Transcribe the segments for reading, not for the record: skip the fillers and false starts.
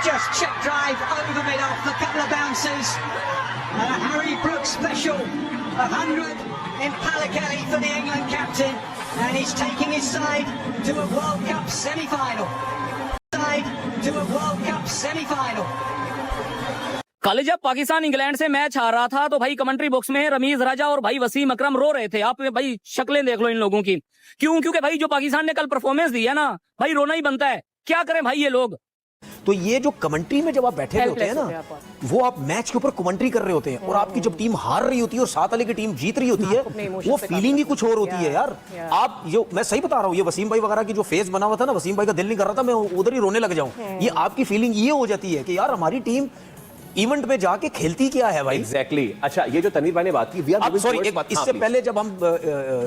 just check drive over mid off a couple of bounces. Harry Brooks special, 100 in Pallacali for the England captain, and he's taking his side to a World Cup semi-final. To a World Cup semi-final. कल जब Pakistan England से match हार रहा था तो भाई commentary box में रमीज राजा और भाई वसीम अकरम रो रहे थे। आप भाई शक्लें देख लो इन लोगों की। क्यों? क्योंकि भाई जो पाकिस्तान ने कल परफॉर्मेंस दी है ना, भाई रोना ही बनता है। क्या करें भाई ये लोग। तो ये जो कमेंट्री में जब आप बैठे हुए होते हैं ना, वो आप मैच के ऊपर कमेंट्री कर रहे होते हैं और आपकी जब टीम हार रही होती है और साथ वाले की टीम जीत रही होती है, वो फीलिंग ही कुछ और होती है यार। आप जो, मैं सही बता रहा हूँ, ये वसीम भाई वगैरह की जो फेस बना हुआ था ना, वसीम भाई का दिल नहीं कर रहा था मैं उधर ही रोने लग जाऊं। ये आपकी फीलिंग ये हो जाती है कि यार हमारी टीम इवेंट में जाके खेलती क्या है भाई। एग्जैक्टली। अच्छा, ये जो तनवीर भाई ने बात की, सॉरी एक बात, इससे पहले जब हम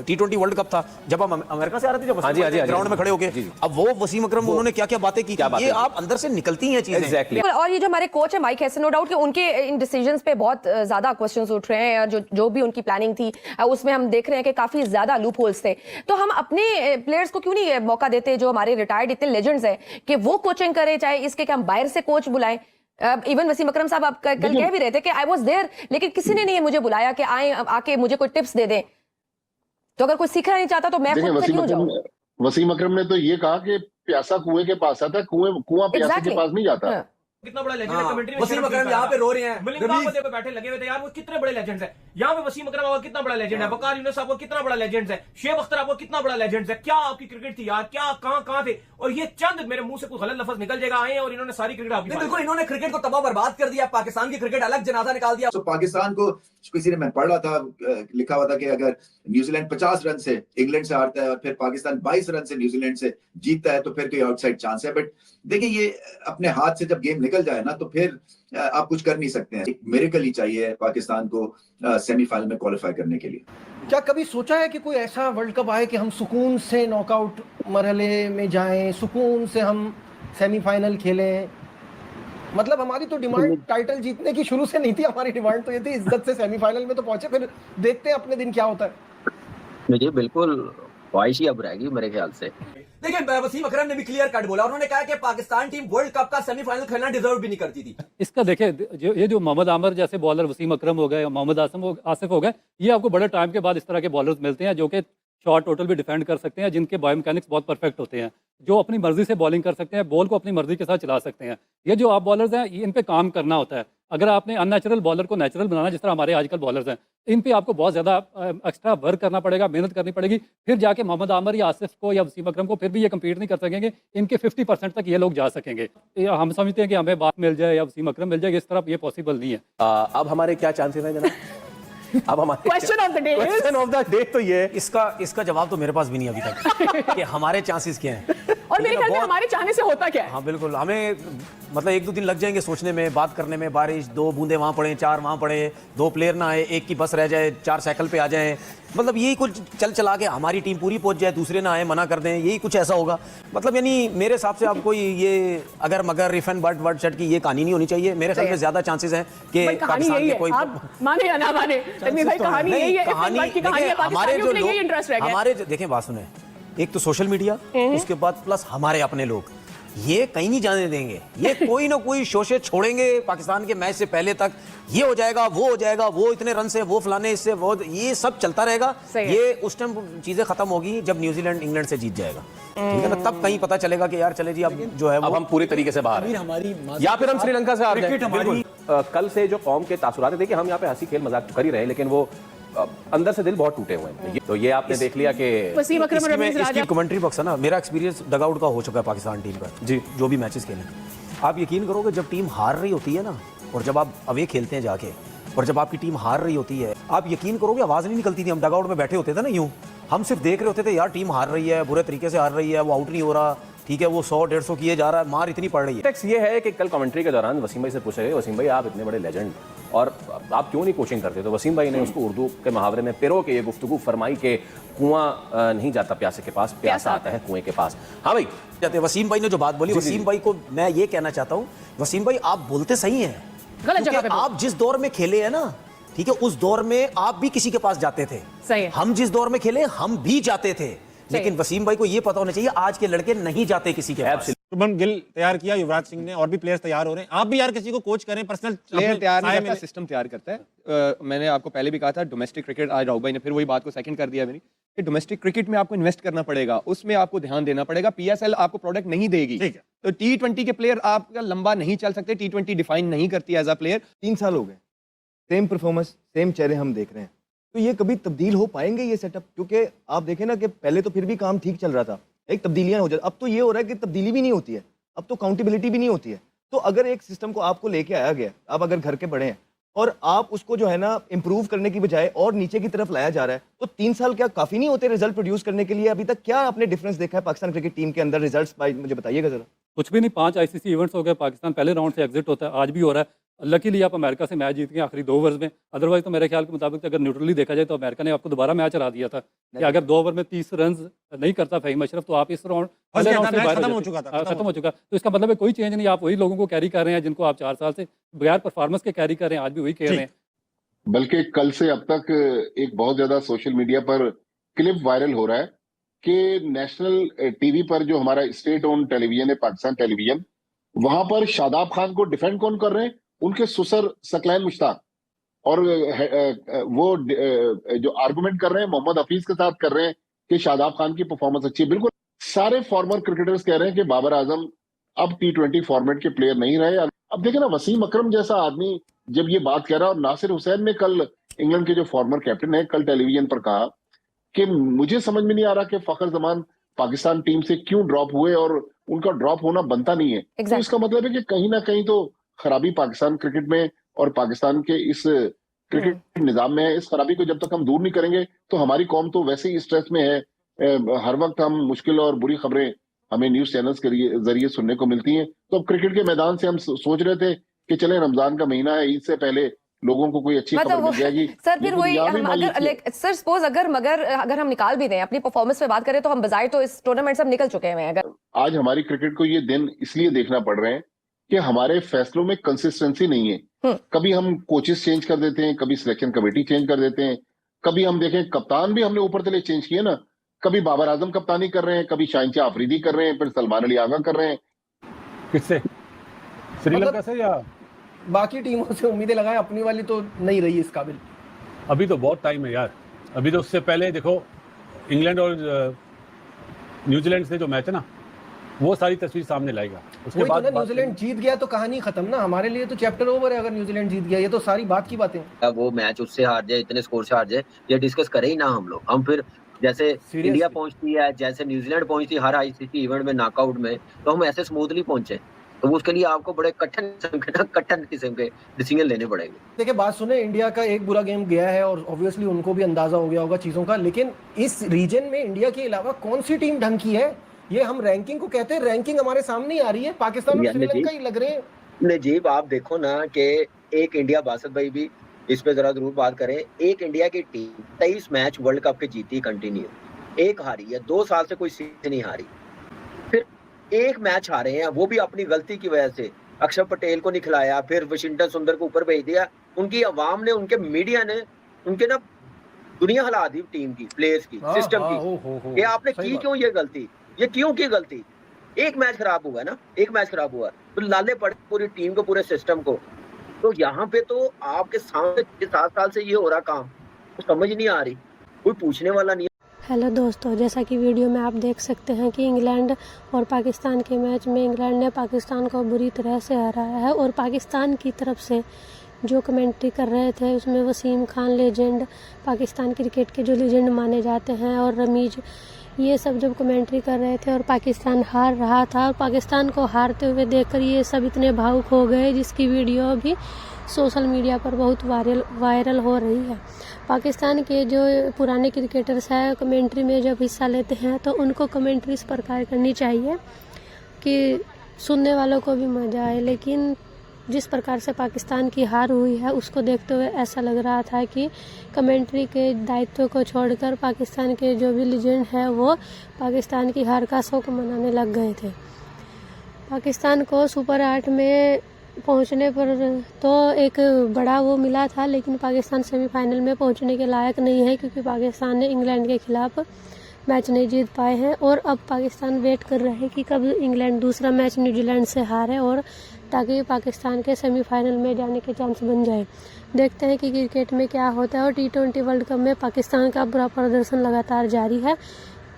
T20 वर्ल्ड कप था, जब हम अमेरिका से आ रहे थे, जब ग्राउंड में खड़े होके, अब वो वसीम अकरम उन्होंने क्या क्या बातें की, ये आप अंदर से निकलती हैं चीजें। एग्जैक्टली। और ये जो हमारे कोच है माइक हैसन, नो डाउट कि उनके इन डिसीजंस पे बहुत ज्यादा क्वेश्चंस उठ रहे हैं। जो भी उनकी प्लानिंग थी उसमें हम देख रहे हैं कि काफी ज्यादा लूप होल्स थे। तो हम अपने प्लेयर्स को क्यों नहीं मौका देते, जो हमारे रिटायर्ड इतने लेजेंड्स हैं, कि वो कोचिंग करे, चाहे इसके कि हम बाहर से कोच बुलाएं। इवन वसीम अकरम साहब आप कल कह भी रहे थे कि आई वाज देयर, लेकिन किसी ने नहीं मुझे बुलाया कि आए आके मुझे कोई टिप्स दे दें। तो अगर कोई सीखना नहीं चाहता तो मैं खुद से क्यों जाऊं? वसीम अकरम ने तो ये कहा कि प्यासा कुएं के पास आता है, कुआं प्यासे के पास नहीं जाता। कितना बड़ा लेजेंड है। कमेंट्री में वसीम अकरम यहाँ पे रो रहे हैं, मिलिंद पे बैठे लगे हुए थे यार, वो कितने बड़े लेजेंड्स हैं। यहाँ पे वसीम अकरम आपका कितना बड़ा लेजेंड है, वकार यूनुस आपको कितना बड़ा लेजेंड्स है, शेख अख्तर आपको कितना बड़ा लेजेंड्स है। क्या आपकी क्रिकेट थी यार, क्या कहां थे। और ये चंद, मेरे मुंह से कोई गलत लफ्ज निकल जाएगा आए और इन्होंने सारी क्रिकेट आपकी, बिल्कुल इन्होंने क्रिकेट को तबाह बर्बाद कर दिया। पाकिस्तान की क्रिकेट अलग जनाजा निकाल दिया। तो पाकिस्तान को किसी ने, मैं पढ़ रहा था, लिखा हुआ था कि अगर न्यूजीलैंड 50 रन से इंग्लैंड से हारता है और फिर पाकिस्तान 22 रन से न्यूजीलैंड से जीतता है तो फिर कोई आउटसाइड चांस है। बट देखिए, ये अपने हाथ से जब गेम निकल जाए ना तो फिर आप कुछ कर नहीं सकते हैं। एक मिरेकल ही चाहिए पाकिस्तान को सेमीफाइनल में क्वालिफाई करने के लिए। क्या कभी सोचा है कि कोई ऐसा वर्ल्ड कप आए कि हम सुकून से नॉकआउट मरहले में जाएं, सुकून से हम सेमीफाइनल खेलें? मतलब हमारी तो डिमांड टाइटल जीतने की शुरू से नहीं थी, हमारी डिमांड तो ये थी इज्जत से सेमीफाइनल में तो पहुंचे, फिर देखते हैं अपने दिन क्या होता है। मुझे बिल्कुल ख्वाहिश ही अब रहेगी मेरे ख्याल से। देखिए, वसीम अकरम ने भी क्लियर कट बोला, उन्होंने कहा कि पाकिस्तान टीम वर्ल्ड कप का सेमीफाइनल खेलना डिजर्व भी नहीं करती थी। इसका देखिए, ये जो मोहम्मद आमिर जैसे बॉलर, वसीम अकरम हो गए, मोहम्मद आसिफ हो गए, ये आपको बड़े टाइम के बाद इस तरह के बॉलर्स मिलते हैं जो कि शॉर्ट टोटल भी डिफेंड कर सकते हैं, जिनके बायोमैकेनिक्स बहुत परफेक्ट होते हैं, जो अपनी मर्जी से बॉलिंग कर सकते हैं, बॉल को अपनी मर्जी के साथ चला सकते हैं। ये जो आप बॉलर्स हैं, इन पे काम करना होता है। अगर आपने अननेचुरल बॉलर को नेचुरल बनाना, जिस तरह हमारे आजकल बॉलर्स हैं, इन पे आपको बहुत ज़्यादा एक्स्ट्रा वर्क करना पड़ेगा, मेहनत करनी पड़ेगी। फिर जाके मोहम्मद आमिर या आसिफ को या वसीम अकरम को फिर भी ये कम्पीट नहीं कर सकेंगे। इनके 50% तक ये लोग जा सकेंगे। हम समझते हैं कि हमें बात मिल जाए या वसीम अकरम मिल जाए, इस तरफ ये पॉसिबल नहीं है। अब हमारे क्या चांसेस हैं जनाब? अब हमारे क्वेश्चन ऑफ द डे तो ये इसका जवाब तो मेरे पास भी नहीं अभी तक कि हमारे चांसेस क्या हैं। और मेरे ख्याल में हमारे चाहने से होता क्या है। हाँ बिल्कुल, हमें मतलब 1-2 दिन लग जाएंगे सोचने में, बात करने में। बारिश, 2 बूंदे वहाँ पड़े, 4 वहाँ पड़े, 2 प्लेयर ना आए, एक की बस रह जाए, 4 साइकिल पे आ जाएं, मतलब यही कुछ चला के हमारी टीम पूरी पहुंच जाए, दूसरे ना आए, मना कर दें, यही कुछ ऐसा होगा। मतलब यानी मेरे हिसाब से आपको ये अगर मगर रिफ एंड बट शट की ये कहानी नहीं होनी चाहिए। मेरे ख्याल में ज्यादा चांसेस हैं कि पाकिस्तान के कोई माने या ना माने, भाई कहानी यही है। हमारे देखें, बात सुने, एक तो सोशल मीडिया, उसके बाद प्लस हमारे अपने लोग, ये कहीं नहीं जाने देंगे। ये कोई ना कोई शोशे छोड़ेंगे पाकिस्तान के मैच से पहले तक। ये हो जाएगा, वो हो जाएगा, वो इतने रन से, वो फलाने इससे, वो, ये सब चलता रहेगा। ये उस टाइम चीजें खत्म होगी जब न्यूजीलैंड इंग्लैंड से जीत जाएगा, ठीक है ना? तब कहीं पता चलेगा कि यार चले जी, अब जो है अब हम पूरी तरीके से बाहर हैं, या फिर हम श्रीलंका से आ जाए। कल से जो कौम के तासुरात, देखिए हम यहाँ पे हंसी खेल मजाक कर ही रहे, लेकिन वो अंदर से दिल बहुत टूटे हुए हैं। तो ये आपने देख लिया कि वसीम अकरम और रमीज राजा, कमेंट्री बॉक्स है ना, मेरा एक्सपीरियंस डगआउट का हो चुका है पाकिस्तान टीम का जी, जो भी मैचेस खेले। आप यकीन करोगे, जब टीम हार रही होती है ना, और जब आप अवे खेलते हैं जाके, और जब आपकी टीम हार रही होती है, आप यकीन करोगे आवाज़ नहीं निकलती थी। हम डगआउट में बैठे होते थे ना, यूँ हम सिर्फ देख रहे होते थे, यार टीम हार रही है, बुरे तरीके से हार रही है, वो आउट नहीं हो रहा, ठीक है, वो 100-150 किए जा रहा है, मार इतनी पड़ रही है। टेक्स ये है कि कल कमेंट्री के दौरान वसीम भाई से पूछा गया, वसीम भाई आप इतने बड़े लेजेंड और आप क्यों नहीं कोचिंग करते? तो वसीम भाई ने उसको उर्दू के मुहावरे में पिरो के ये गुफ्तगू फरमाई कि कुआं नहीं जाता प्यासे के पास, प्यासा आता है कुएं के पास। हाँ भाई, जाते वसीम भाई ने जो बात बोली, वसीम भाई को मैं ये कहना चाहता हूँ, वसीम भाई आप बोलते सही हैं, गलत जगह पे आप जिस दौर में खेले हैं ना, ठीक है, उस दौर में आप भी किसी के पास जाते थे। सही है। हम जिस दौर में खेले हम भी जाते थे, लेकिन वसीम भाई को ये पता होना चाहिए आज के लड़के नहीं जाते किसी के पास। शुभम गिल तैयार किया, युवराज सिंह ने, और भी प्लेयर्स तैयार हो रहे हैं। आप भी यार किसी को कोच करें, पर्सनल प्लेयर तैयार नहीं करता, सिस्टम तैयार करता है। मैंने आपको पहले भी कहा था डोमेस्टिक क्रिकेट, आज राहुल भाई ने फिर वही बात को सेकंड कर दिया मेरी, कि डोमेस्टिक क्रिकेट में आपको इन्वेस्ट करना पड़ेगा, उसमें आपको ध्यान देना पड़ेगा। पीएसएल आपको प्रोडक्ट नहीं देगी, तो T20 के प्लेयर आपका लंबा नहीं चल सकते, T20 डिफाइन नहीं करती एज अ प्लेयर। 3 साल हो गए, सेम परफॉर्मेंस, सेम चेहरे हम देख रहे हैं, तो ये कभी तब्दील हो पाएंगे ये सेटअप? क्योंकि आप देखें ना कि पहले तो फिर भी काम ठीक चल रहा था, एक तब्दीलियां हो जाती, अब तो ये हो रहा है कि तब्दीली भी नहीं होती है, अब तो काउंटेबिलिटी भी नहीं होती है। तो अगर एक सिस्टम को आपको लेके आया गया, आप अगर घर के बड़े हैं और आप उसको जो है ना इम्प्रूव करने की बजाय और नीचे की तरफ लाया जा रहा है, तो 3 साल क्या काफी नहीं होते रिजल्ट प्रोड्यूस करने के लिए? अभी तक क्या आपने डिफरेंस देखा है पाकिस्तान क्रिकेट टीम के अंदर रिजल्ट्स? मुझे बताइएगा जरा। कुछ भी नहीं, 5 आईसीसी इवेंट्स हो गए, पाकिस्तान पहले राउंड से एग्जिट होता है, आज भी हो रहा है। लकीली आप अमेरिका से मैच जीत गए आखिरी 2 ओवर्स में, अदरवाइज तो मेरे ख्याल के मुताबिक अगर न्यूट्रली देखा जाए तो अमेरिका ने आपको दोबारा मैच हरा दिया था कि अगर 2 ओवर में 30 रन नहीं करता फहीम अशरफ तो आप इस राउंड पहले राउंड से बाहर खत्म हो चुका। तो इसका मतलब है कोई चेंज नहीं, आप वही लोगों को कैरी कर रहे हैं जिनको आप 4 साल से बगैर परफॉर्मेंस के कैरी कर रहे हैं, आज भी वही कह रहे हैं। बल्कि कल से अब तक एक बहुत ज्यादा सोशल मीडिया पर क्लिप वायरल हो रहा है कि नेशनल टीवी पर जो हमारा स्टेट ओन टेलीविजन है, पाकिस्तान टेलीविजन, वहां पर शादाब खान को डिफेंड कौन कर रहे हैं? उनके सुसर सकलैन मुश्ताक, और वो जो आर्गुमेंट कर रहे हैं मोहम्मद हफीज के साथ कर रहे हैं कि शादाब खान की परफॉर्मेंस अच्छी है। बिल्कुल सारे फॉर्मर क्रिकेटर्स कह रहे हैं कि बाबर आजम अब T20 फॉर्मेट के प्लेयर नहीं रहे। अब देखें ना, वसीम अकरम जैसा आदमी जब ये बात कह रहा है, और नासिर हुसैन ने कल, इंग्लैंड के जो फॉर्मर कैप्टन है, कल टेलीविजन पर कहा कि मुझे समझ में नहीं आ रहा कि फखर जमान पाकिस्तान टीम से क्यों ड्रॉप हुए, और उनका ड्रॉप होना बनता नहीं है। तो इसका मतलब है कि कहीं ना कहीं तो खराबी पाकिस्तान क्रिकेट में और पाकिस्तान के इस क्रिकेट निजाम में है। इस खराबी को जब तक हम दूर नहीं करेंगे तो हमारी कौम तो वैसे ही स्ट्रेस में है। हर वक्त हम मुश्किल और बुरी खबरें हमें न्यूज चैनल्स के जरिए सुनने को मिलती हैं। तो अब क्रिकेट के मैदान से हम सोच रहे थे कि चले रमजान का महीना है, ईद से पहले लोगों को कोई अच्छी खबर मिल जाएगी। सर फिर वही हम सर सपोज अगर हम निकाल भी दें, अपनी परफॉर्मेंस पे बात करें तो हम बजाय तो इस टूर्नामेंट से हम निकल चुके हैं। अगर आज हमारी क्रिकेट को ये दिन इसलिए देखना पड़ रहे हैं कि हमारे फैसलों में कंसिस्टेंसी नहीं है। कभी हम कोचेस चेंज कर देते हैं, कभी सिलेक्शन कमेटी चेंज कर देते हैं, कभी हम देखें कप्तान भी हमने ऊपर तले चेंज किए ना, कभी बाबर आजम कप्तानी कर रहे हैं, कभी शाहिनशाह अफरीदी कर रहे हैं, फिर सलमान अली आगा कर रहे हैं। किससे? श्रीलंका से या बाकी टीमों से उम्मीदें लगाएं, अपनी वाली तो नहीं रही इस काबिल। अभी तो बहुत टाइम है यार। अभी तो उससे पहले देखो इंग्लैंड और न्यूजीलैंड से जो मैच है ना, वो सारी तस्वीर सामने लाएगा। उसके बाद तो न्यूजीलैंड जीत गया तो कहानी खत्म ना, हमारे लिए तो चैप्टर ओवर है अगर न्यूजीलैंड जीत गया। ये तो सारी बात की बातें। अब वो मैच उससे हार जाए, इतने स्कोर से हार जाए, ये डिस्कस करें ही ना हम लोग। हम फिर जैसे इंडिया पहुंचती है, जैसे न्यूजीलैंड पहुंचती है हर आईसीसी इवेंट में नॉकआउट में, तो हम ऐसे स्मूथली पहुंचे, तो उसके लिए आपको बड़े कठिन किस्म के डिसीजन लेने पड़ेंगे। देखिए बात सुने, इंडिया का एक बुरा गेम गया है और ऑब्वियसली उनको भी अंदाजा हो गया होगा चीजों का, लेकिन इस रीजन में इंडिया के अलावा कौन सी टीम ढंग की है? ये हम रैंकिंग को कहते हैं, रैंकिंग हमारे सामने ही आ रही है, पाकिस्तान और श्रीलंका ही लग रहे हैं। नजीब आप देखो ना कि एक इंडिया, बासत भाई भी इस पे जरा जरूर बात करें, एक इंडिया की टीम 23 मैच वर्ल्ड कप के जीती कंटिन्यू, एक हारी है, 2 साल से कोई सीरीज नहीं हारी, फिर एक मैच हारे हैं वो भी अपनी गलती की वजह से। अक्षर पटेल को नहीं खिलाया, फिर वाशिंगटन सुंदर को ऊपर भेज दिया, उनकी आवाम ने, उनके मीडिया ने, उनके ना दुनिया हिला दी टीम की, प्लेयर्स की, सिस्टम की, कि आपने की क्यों ये गलती, ये क्यों की गलती? एक मैच खराब हुआ ना, एक मैच खराब हुआ तो लाले पड़े पूरी टीम को, पूरे सिस्टम को। तो यहाँ पे तो आपके सामने 7 साल से ये हो रहा काम, तो समझ नहीं आ रही, कोई पूछने वाला नहीं। हेलो दोस्तों, जैसा कि वीडियो में आप देख सकते हैं कि इंग्लैंड और पाकिस्तान के मैच में इंग्लैंड ने पाकिस्तान को बुरी तरह से हराया है, और पाकिस्तान की तरफ से जो कमेंट्री कर रहे थे उसमें वसीम खान लेजेंड, पाकिस्तान क्रिकेट के जो लेजेंड माने जाते हैं, और रमीज, ये सब जब कमेंट्री कर रहे थे और पाकिस्तान हार रहा था, और पाकिस्तान को हारते हुए देखकर ये सब इतने भावुक हो गए, जिसकी वीडियो अभी सोशल मीडिया पर बहुत वायरल हो रही है। पाकिस्तान के जो पुराने क्रिकेटर्स हैं कमेंट्री में जब हिस्सा लेते हैं तो उनको कमेंट्री इस प्रकार करनी चाहिए कि सुनने वालों को भी मज़ा आए, लेकिन जिस प्रकार से पाकिस्तान की हार हुई है उसको देखते हुए ऐसा लग रहा था कि कमेंट्री के दायित्व को छोड़कर पाकिस्तान के जो भी लीजेंड हैं वो पाकिस्तान की हार का शोक मनाने लग गए थे। पाकिस्तान को सुपर 8 में पहुंचने पर तो एक बड़ा वो मिला था, लेकिन पाकिस्तान सेमीफाइनल में पहुंचने के लायक नहीं है, क्योंकि पाकिस्तान ने इंग्लैंड के खिलाफ मैच नहीं जीत पाए हैं और अब पाकिस्तान वेट कर रहे हैं कि कब इंग्लैंड दूसरा मैच न्यूजीलैंड से हारे और ताकि पाकिस्तान के सेमीफाइनल में जाने के चांस बन जाए। देखते हैं कि क्रिकेट में क्या होता है। और T20 वर्ल्ड कप में पाकिस्तान का बुरा प्रदर्शन लगातार जारी है।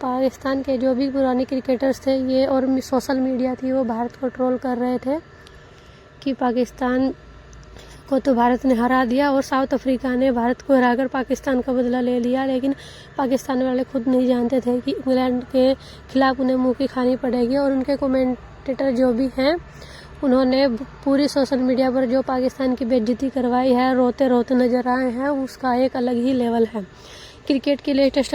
पाकिस्तान के जो भी पुराने क्रिकेटर्स थे ये और सोशल मीडिया थी वो भारत को ट्रोल कर रहे थे कि पाकिस्तान को तो भारत ने हरा दिया और साउथ अफ्रीका ने भारत को हराकर पाकिस्तान का बदला ले लिया, लेकिन पाकिस्तान वाले खुद नहीं जानते थे कि इंग्लैंड के खिलाफ उन्हें मुंह की खानी पड़ेगी। और उनके कमेंटेटर जो भी हैं उन्होंने पूरी सोशल मीडिया पर जो पाकिस्तान की बेइज्जती करवाई है, रोते रोते नजर आए हैं, उसका एक अलग ही लेवल है। क्रिकेट के लेटेस्ट